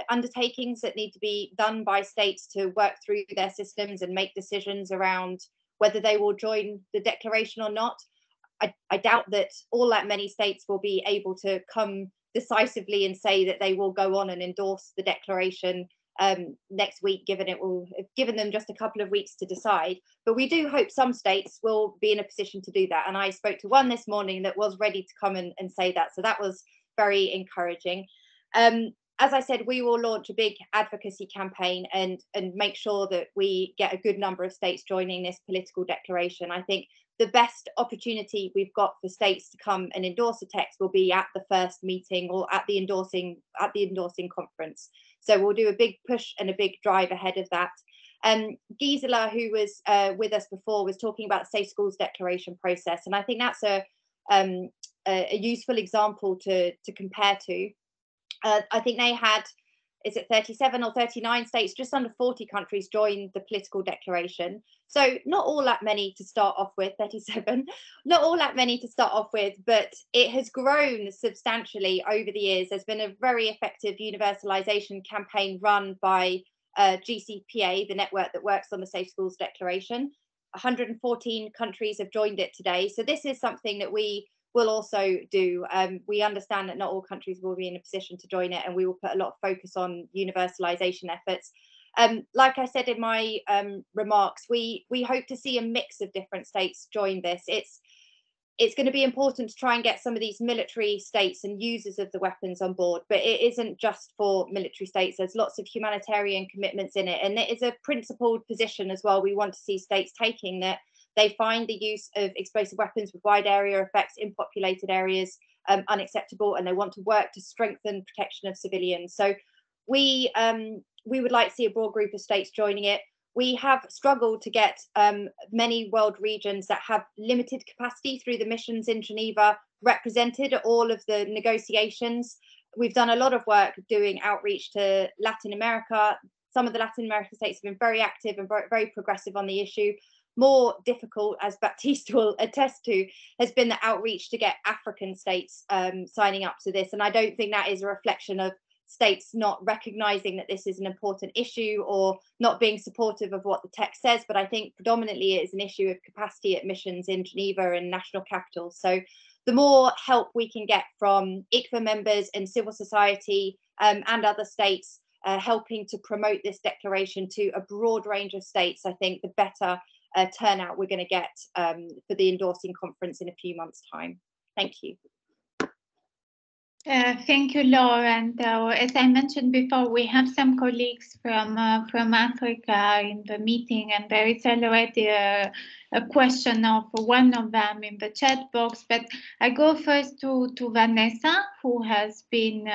undertakings that need to be done by states to work through their systems and make decisions around whether they will join the declaration or not. I doubt that all that many states will be able to come decisively and say that they will go on and endorse the declaration next week, given it will have given them just a couple of weeks to decide. But we do hope some states will be in a position to do that. And I spoke to one this morning that was ready to come and say that. So that was very encouraging. As I said, we will launch a big advocacy campaign and make sure that we get a good number of states joining this political declaration. I think the best opportunity we've got for states to come and endorse a text will be at the first meeting or at the endorsing conference. So we'll do a big push and a big drive ahead of that. Gisela, who was with us before, was talking about the Safe Schools Declaration process, and I think that's a useful example to compare to. I think they had, is it 37 or 39 states, just under 40 countries joined the political declaration. So not all that many to start off with, 37, not all that many to start off with, but it has grown substantially over the years. There's been a very effective universalization campaign run by GCPA, the network that works on the Safe Schools Declaration. 114 countries have joined it today. So this is something that we will also do. We understand that not all countries will be in a position to join it, and we will put a lot of focus on universalization efforts. Like I said in my remarks, we hope to see a mix of different states join this. It's going to be important to try and get some of these military states and users of the weapons on board, but it isn't just for military states. There's lots of humanitarian commitments in it, and it is a principled position as well we want to see states taking, that they find the use of explosive weapons with wide area effects in populated areas unacceptable, and they want to work to strengthen protection of civilians. So we would like to see a broad group of states joining it. We have struggled to get many world regions that have limited capacity through the missions in Geneva represented at all of the negotiations. We've done a lot of work doing outreach to Latin America. Some of the Latin American states have been very active and very progressive on the issue. More difficult, as Baptiste will attest to, has been the outreach to get African states signing up to this. And I don't think that is a reflection of states not recognizing that this is an important issue or not being supportive of what the text says, but I think predominantly it is an issue of capacity at missions in Geneva and national capitals. So the more help we can get from ICFA members and civil society and other states helping to promote this declaration to a broad range of states, I think the better turnout we're going to get for the endorsing conference in a few months' time. Thank you. Thank you, Laura. And as I mentioned before, we have some colleagues from Africa in the meeting, and there is already a question of one of them in the chat box. But I go first to Vanessa, who has been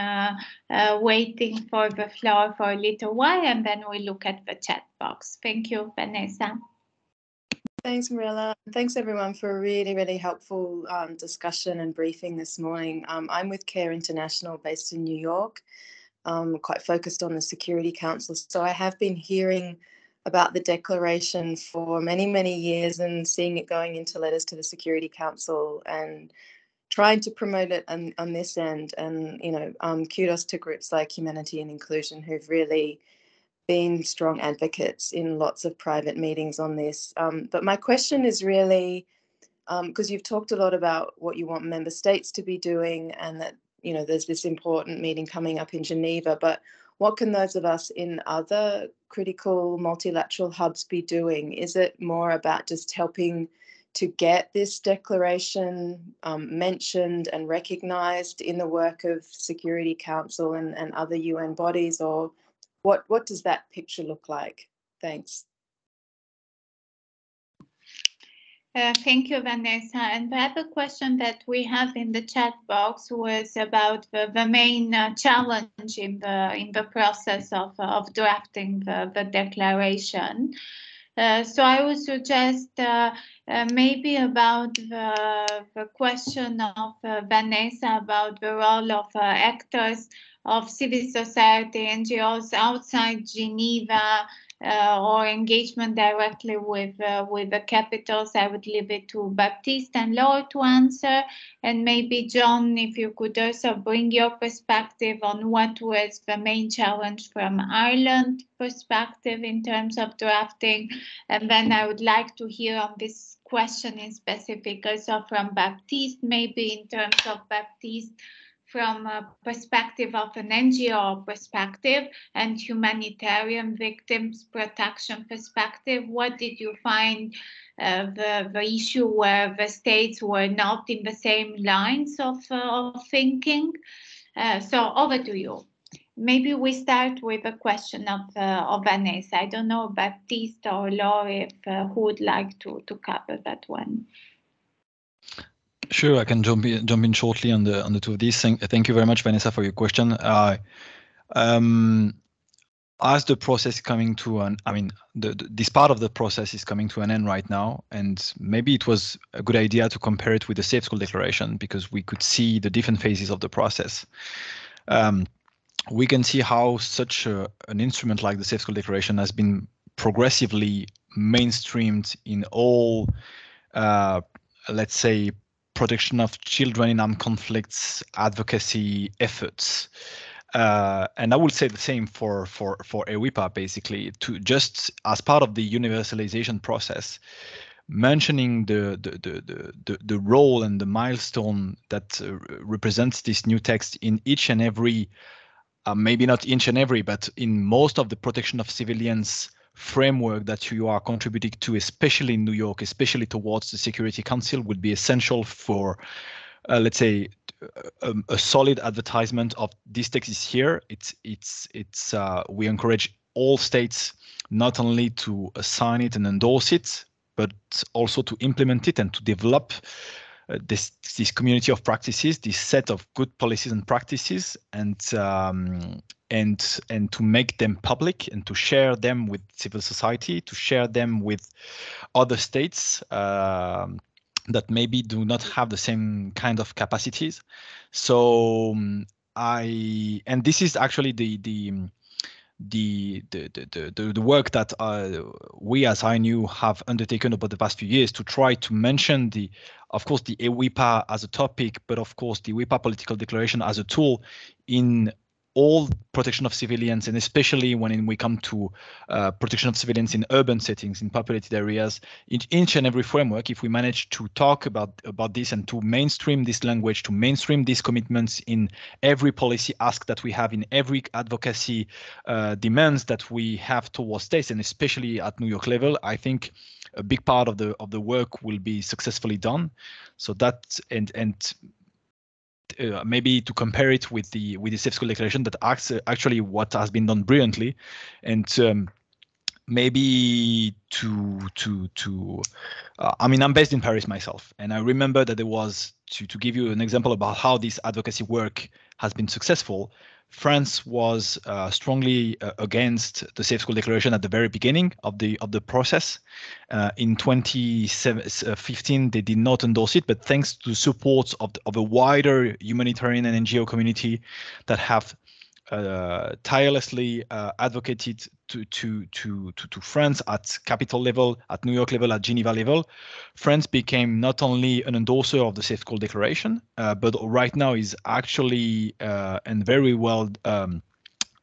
waiting for the floor for a little while, and then we look at the chat box. Thank you, Vanessa. Thanks, Mirella. Thanks, everyone, for a really, really helpful discussion and briefing this morning. I'm with CARE International based in New York, quite focused on the Security Council. So I have been hearing about the declaration for many, many years and seeing it going into letters to the Security Council and trying to promote it on this end. And, you know, kudos to groups like Humanity and Inclusion who've really been strong advocates in lots of private meetings on this. But my question is really, because you've talked a lot about what you want member states to be doing and that, you know, there's this important meeting coming up in Geneva, but what can those of us in other critical multilateral hubs be doing? Is it more about just helping to get this declaration mentioned and recognized in the work of Security Council and other UN bodies, or what does that picture look like? Thanks. Thank you, Vanessa. And the other question that we have in the chat box was about the main challenge in the process of drafting the declaration. So I would suggest maybe about the question of Vanessa about the role of actors of civil society, NGOs outside Geneva, or engagement directly with the capitals, I would leave it to Baptiste and Laura to answer. And maybe John, if you could also bring your perspective on what was the main challenge from Ireland perspective in terms of drafting. And then I would like to hear on this question in specific also from Baptiste, maybe in terms of Baptiste from a perspective of an NGO perspective and humanitarian victims protection perspective. What did you find the issue where the states were not in the same lines of thinking? So over to you. Maybe we start with a question of Vanessa. I don't know, Baptiste or Laura, if who would like to cover that one. Sure, I can jump in shortly on the two of these. Thank you very much, Vanessa, for your question. As the process coming to an, I mean, this part of the process is coming to an end right now, and maybe it was a good idea to compare it with the Safe School Declaration because we could see the different phases of the process. We can see how such an instrument like the Safe School Declaration has been progressively mainstreamed in all, let's say, protection of children in armed conflicts advocacy efforts. And I would say the same for EWIPA, basically, to just as part of the universalization process, mentioning the role and the milestone that represents this new text in each and every, maybe not each and every, but in most of the protection of civilians framework that you are contributing to, especially in New York, especially towards the Security Council, would be essential for, let's say, a solid advertisement of this text is here. We encourage all states not only to sign it and endorse it, but also to implement it and to develop this community of practices, this set of good policies and practices, and to make them public and to share them with civil society, to share them with other states that maybe do not have the same kind of capacities. So and this is actually the work that we as INEW have undertaken over the past few years to try to mention of course, the EWIPA as a topic, but of course the EWIPA political declaration as a tool in all protection of civilians, and especially when we come to protection of civilians in urban settings, in populated areas, in each and every framework. If we manage to talk about this and to mainstream this language, to mainstream these commitments in every policy ask that we have, in every advocacy demands that we have towards states, and especially at New York level, I think a big part of the work will be successfully done. So that maybe to compare it with the Safe School Declaration, that actually what has been done brilliantly, and maybe I mean, I'm based in Paris myself, and I remember that there was, to give you an example about how this advocacy work has been successful, France was strongly against the Safe School Declaration at the very beginning of the process. In 2015, they did not endorse it, but thanks to the support of a wider humanitarian and NGO community that have tirelessly advocated to France at capital level, at New York level, at Geneva level, France became not only an endorser of the Safe School Declaration, but right now is actually and very well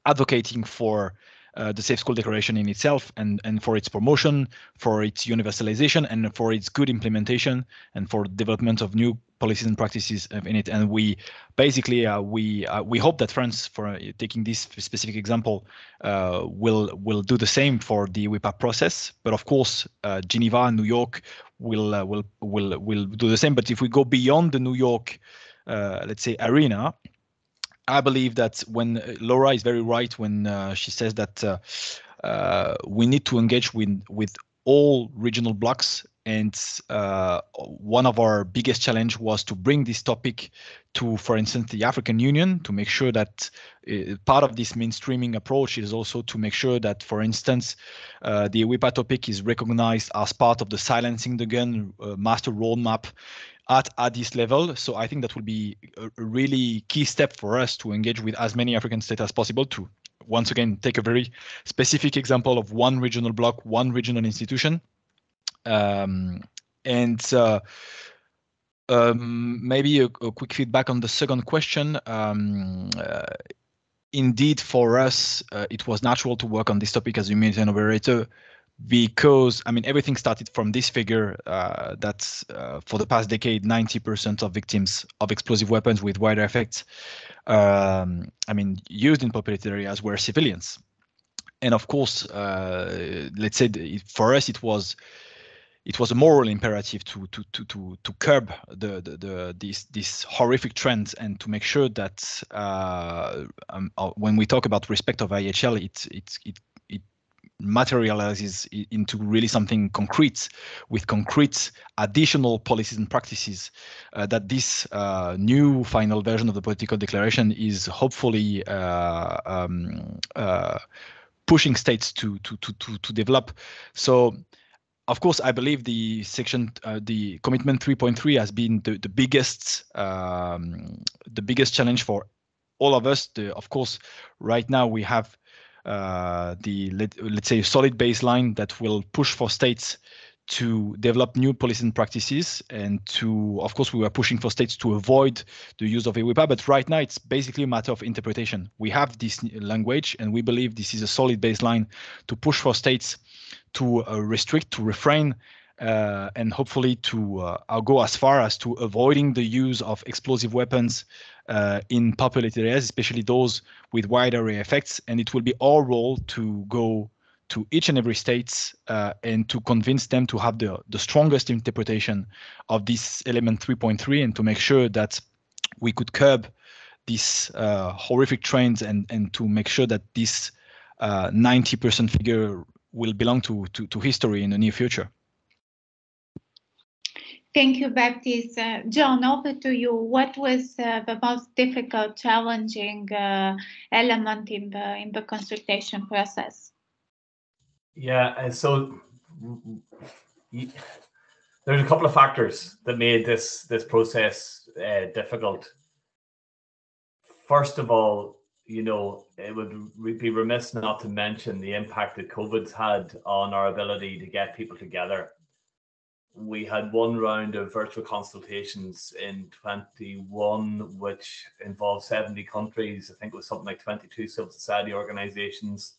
advocating for the Safe School Declaration in itself, and for its promotion, for its universalization, and for its good implementation, and for development of new policies and practices in it. And we basically we hope that France, for taking this specific example, will do the same for the EWIPA process. But of course, Geneva and New York will do the same. But if we go beyond the New York, let's say, arena, I believe that when Laura is very right when she says that we need to engage with all regional blocs, and one of our biggest challenge was to bring this topic to, for instance, the African Union, to make sure that part of this mainstreaming approach is also to make sure that, for instance, the EWIPA topic is recognized as part of the silencing the gun master roadmap at this level. So I think that will be a really key step for us to engage with as many African states as possible to once again take a very specific example of one regional block, one regional institution, maybe a quick feedback on the second question. Indeed, for us, it was natural to work on this topic as a humanitarian operator, because I mean everything started from this figure that for the past decade, 90% of victims of explosive weapons with wider effects, I mean, used in populated areas were civilians. And of course, let's say for us, it was a moral imperative to curb this horrific trend, and to make sure that when we talk about respect of IHL, it materializes into really something concrete, with concrete additional policies and practices that this new final version of the political declaration is hopefully pushing states to develop. So of course, I believe the commitment 3.3 has been the biggest challenge for all of us. Of course, right now we have let's say a solid baseline that will push for states to develop new policies and practices, and of course, we were pushing for states to avoid the use of EWIPA, but right now it's basically a matter of interpretation. We have this language, and we believe this is a solid baseline to push for states to restrict, to refrain, and hopefully to go as far as to avoiding the use of explosive weapons in populated areas, especially those with wide array effects. And it will be our role to go to each and every state and to convince them to have the strongest interpretation of this element 3.3, and to make sure that we could curb these horrific trends, and to make sure that this 90% figure will belong to history in the near future. Thank you, Baptiste. John, over to you. What was the most difficult, challenging element in the consultation process? Yeah, so there's a couple of factors that made this process difficult. First of all, you know, it would be remiss not to mention the impact that COVID's had on our ability to get people together. We had one round of virtual consultations in 21, which involved 70 countries. I think it was something like 22 civil society organizations,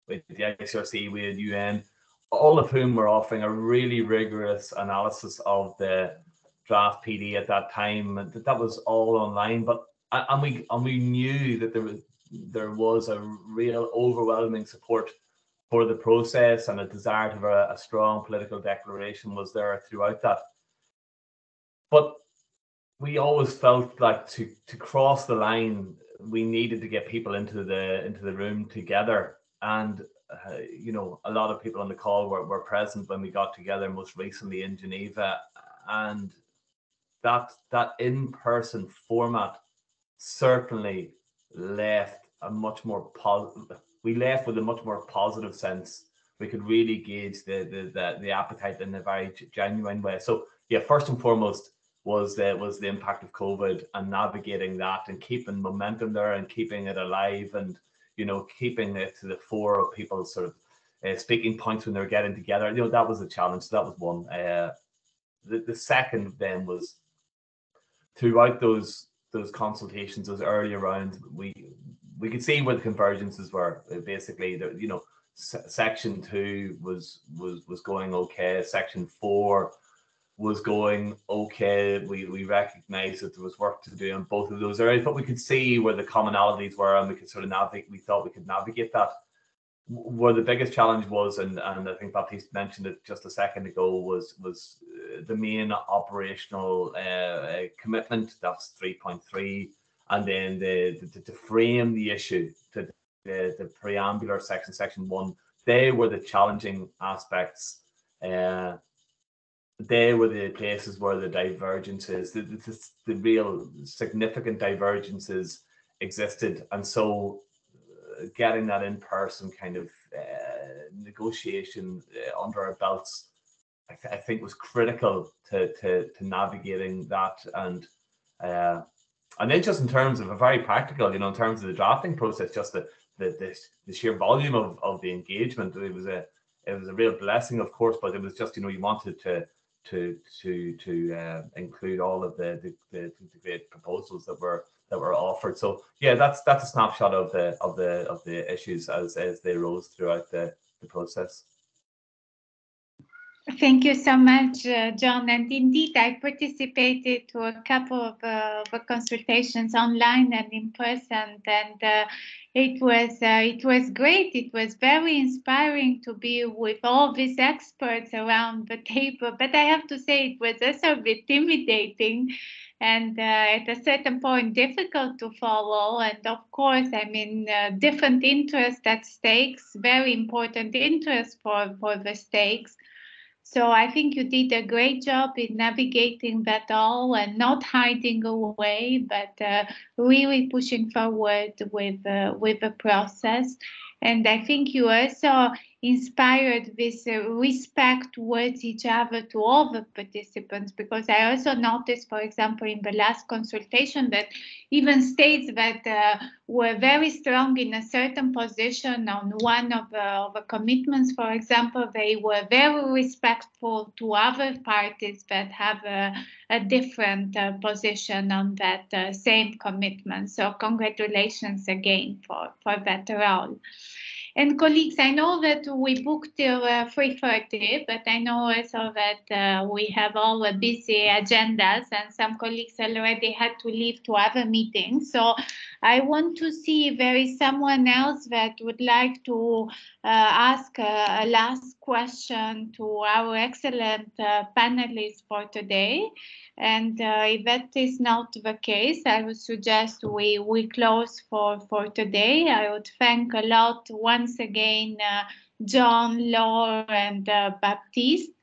with the ICRC, we had UN, all of whom were offering a really rigorous analysis of the draft PD at that time. And that was all online, but we knew that there was a real overwhelming support for the process, and a desire to have a strong political declaration was there throughout that. But we always felt like to cross the line, we needed to get people into the room together. And you know, a lot of people on the call were present when we got together most recently in Geneva, and that in-person format certainly left a much more positive. We left with a much more positive sense. We could really gauge the appetite in a very genuine way. So yeah, first and foremost was the impact of COVID, and navigating that and keeping momentum there and keeping it alive, and you know, keeping it to the fore of people's sort of speaking points when they're getting together. You know, that was a challenge. So that was one. The second then was throughout those consultations, those early rounds, we could see where the convergences were. Basically, you know, section 2 was going okay. Section 4 was going okay. We recognized that there was work to do in both of those areas, but we could see where the commonalities were, and we could sort of navigate. We thought we could navigate that. Where the biggest challenge was, and I think Baptiste mentioned it just a second ago, was the main operational commitment. That's 3.3, and then to frame the issue to the preambular section 1. They were the challenging aspects. They were the places where the divergences, the real significant divergences existed, and so getting that in-person kind of negotiation under our belts, I think was critical to navigating that. And then just in terms of a very practical, you know, in terms of the drafting process, just the the sheer volume of the engagement. It was a real blessing, of course, but it was just, you know, you wanted to include all of the great proposals that were offered. So yeah, that's a snapshot of the issues as they arose throughout the process. Thank you so much, John. And indeed, I participated to a couple of consultations online and in person, and it was great. It was very inspiring to be with all these experts around the table. But I have to say, it was also a bit intimidating, and at a certain point, difficult to follow. And of course, I mean, different interests at stakes, very important interests for the stakes. So I think you did a great job in navigating that all and not hiding away, but really pushing forward with the process. And I think you also inspired this respect towards each other to all the participants, because I also noticed, for example, in the last consultation that even states that were very strong in a certain position on one of the commitments, for example, they were very respectful to other parties that have a different position on that same commitment. So congratulations again for that role. And colleagues, I know that we booked till 3:30, but I know also that we have all busy agendas, and some colleagues already had to leave to other meetings. So I want to see if there is someone else that would like to ask a last question to our excellent panelists for today. And if that is not the case, I would suggest we close for today. I would thank a lot once again John, Laura, and Baptiste.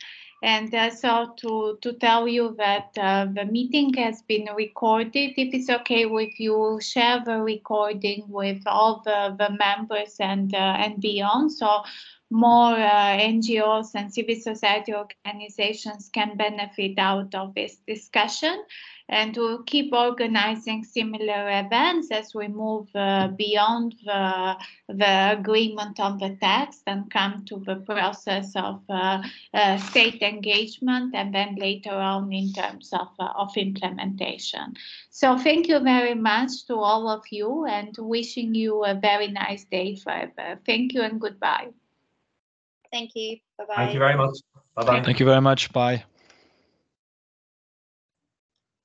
And so to tell you that the meeting has been recorded. If it's okay with you, share the recording with all the members and beyond. So more NGOs and civil society organizations can benefit out of this discussion. And we'll keep organizing similar events as we move beyond the agreement on the text and come to the process of state engagement, and then later on in terms of implementation. So thank you very much to all of you, and wishing you a very nice day further. Thank you and goodbye. Thank you. Bye-bye. Thank you very much. Bye-bye. Thank you very much. Bye.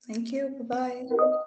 Thank you. Bye-bye.